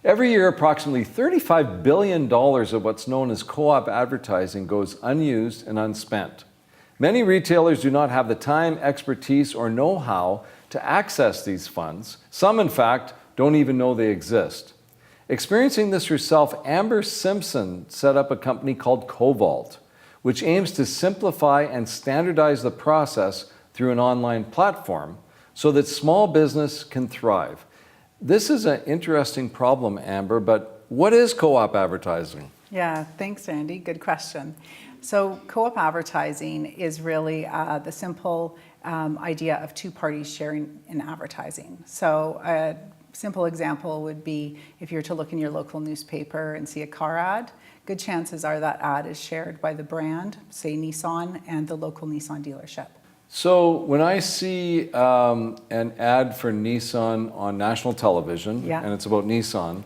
Every year, approximately $35 billion of what's known as co-op advertising goes unused and unspent. Many retailers do not have the time, expertise, or know-how to access these funds. Some, in fact, don't even know they exist. Experiencing this herself, Amber Simpson set up a company called CoVault, which aims to simplify and standardize the process through an online platform so that small business can thrive. This is an interesting problem, Amber, but what is co-op advertising? Yeah, thanks, Randy. Good question. So co-op advertising is really the simple idea of two parties sharing in advertising. So a simple example would be if you were to look in your local newspaper and see a car ad, good chances are that ad is shared by the brand, say Nissan, and the local Nissan dealership. So when I see an ad for Nissan on national television, and it's about Nissan,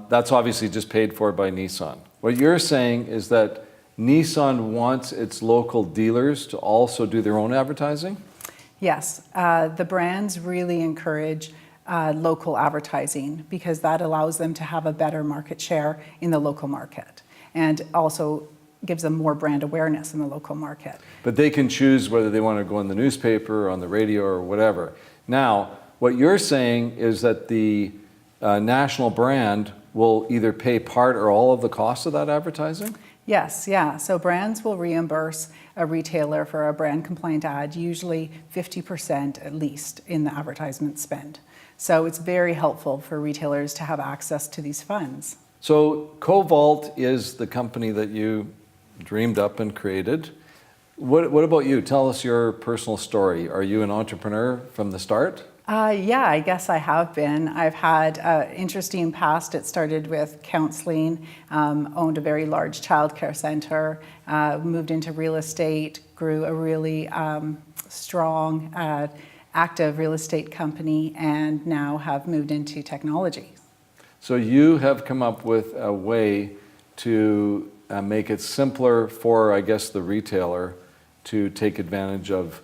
that's obviously just paid for by Nissan. What you're saying is that Nissan wants its local dealers to also do their own advertising? Yes, the brands really encourage local advertising because that allows them to have a better market share in the local market and also gives them more brand awareness in the local market. But they can choose whether they want to go in the newspaper or on the radio or whatever. Now, what you're saying is that the national brand will either pay part or all of the cost of that advertising? Yes, yeah. So brands will reimburse a retailer for a brand compliant ad, usually 50% at least in the advertisement spend. So it's very helpful for retailers to have access to these funds. So CoVault is the company that you dreamed up and created. What about you? Tell us your personal story. Are you an entrepreneur from the start? Yeah, I guess I have been. I've had an interesting past. It started with counseling, owned a very large childcare center, moved into real estate, grew a really strong, active real estate company, and now have moved into technology. So you have come up with a way to make it simpler for, I guess, the retailer to take advantage of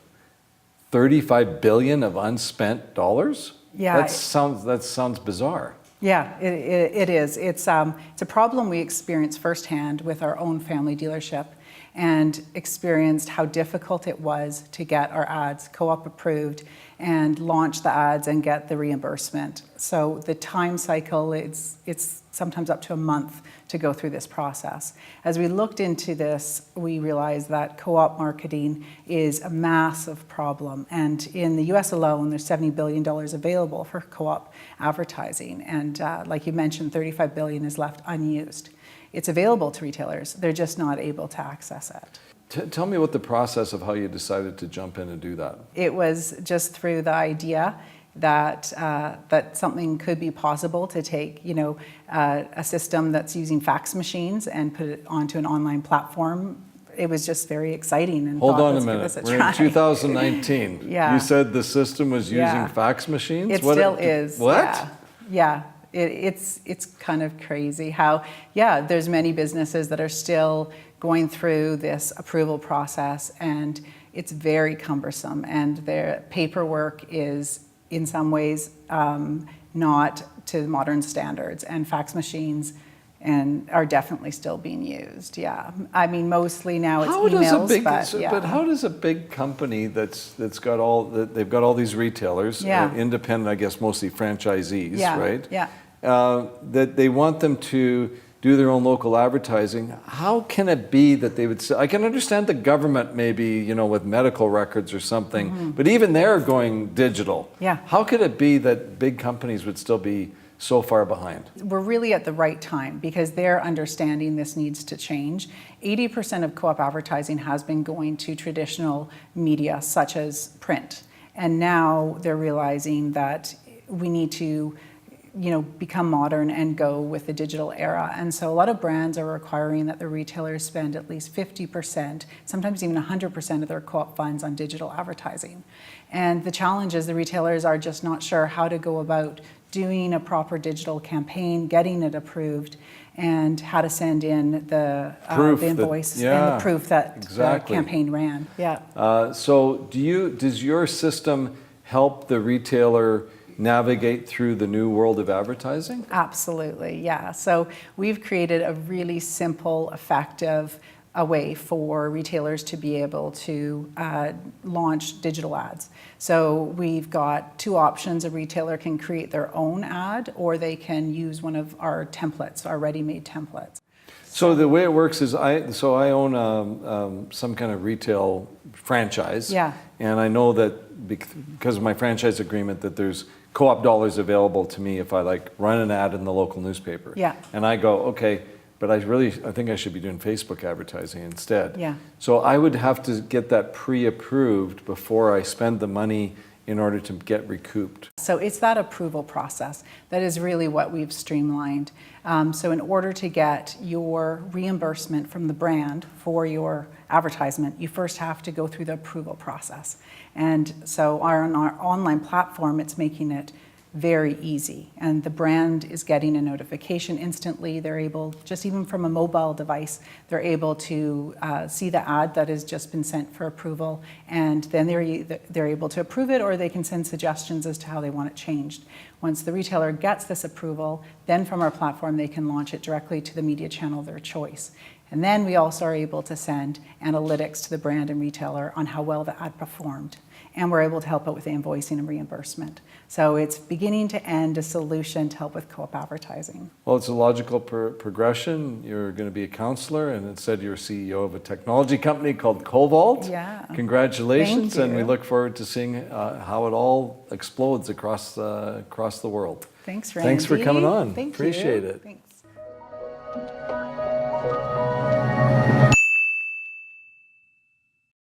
$35 billion of unspent dollars? Yeah. That sounds bizarre. Yeah, it is. It's a problem we experienced firsthand with our own family dealership and experienced how difficult it was to get our ads co-op approved and launch the ads and get the reimbursement. So the time cycle, it's sometimes up to a month to go through this process. As we looked into this, we realized that co-op marketing is a massive problem. And in the US alone, there's $70 billion available for co-op advertising. And like you mentioned, $35 billion is left unused. It's available to retailers. They're just not able to access it. Tell me what the process of how you decided to jump in and do that. It was just through the idea that that something could be possible to take, a system that's using fax machines and put it onto an online platform. It was just very exciting. And Hold on a minute. We're in 2019. Yeah. You said the system was using fax machines? It still is. What? Yeah. It's kind of crazy how, there's many businesses that are still going through this approval process, and it's very cumbersome, and their paperwork is in some ways not to modern standards, and fax machines are definitely still being used. Yeah, I mean mostly now it's emails. But how does a big company that's got all these retailers, independent, I guess mostly franchisees, right? Yeah. That they want them to do their own local advertising. How can it be that they would say, I can understand the government maybe, with medical records or something, but even they're going digital. Yeah. How could it be that big companies would still be so far behind? We're really at the right time because they're understanding this needs to change. 80% of co-op advertising has been going to traditional media such as print. And now they're realizing that we need to become modern and go with the digital era. And so a lot of brands are requiring that the retailers spend at least 50%, sometimes even 100% of their co-op funds on digital advertising. And the challenge is the retailers are just not sure how to go about doing a proper digital campaign, getting it approved, and how to send in the invoice and the proof that the campaign ran. Yeah. So does your system help the retailer navigate through the new world of advertising? Absolutely, yeah. So we've created a really simple, effective way for retailers to be able to launch digital ads. So we've got two options. A retailer can create their own ad, or they can use one of our templates, our ready-made templates. So the way it works is I own some kind of retail franchise. Yeah. And I know that because of my franchise agreement that there's co-op dollars available to me if I like run an ad in the local newspaper. Yeah. And I go, okay, but I think I should be doing Facebook advertising instead. Yeah. So I would have to get that pre-approved before I spend the money in order to get recouped. So it's that approval process that is really what we've streamlined. So in order to get your reimbursement from the brand for your advertisement, you first have to go through the approval process. And so on our online platform, it's making it very easy. And the brand is getting a notification instantly. They're able, just even from a mobile device, they're able to see the ad that has just been sent for approval, and then they're able to approve it, or they can send suggestions as to how they want it changed. Once the retailer gets this approval, then from our platform, they can launch it directly to the media channel of their choice. And then we also are able to send analytics to the brand and retailer on how well the ad performed. And we're able to help out with invoicing and reimbursement. So it's beginning to end a solution to help with co-op advertising. Well, it's a logical progression. You're going to be a counselor, and it said you're CEO of a technology company called CoVault. Yeah. Congratulations, Thank and we you. look forward to seeing how it all explodes across the world. Thanks, Randy. Thanks for coming on. Thank Appreciate you. it. Thanks.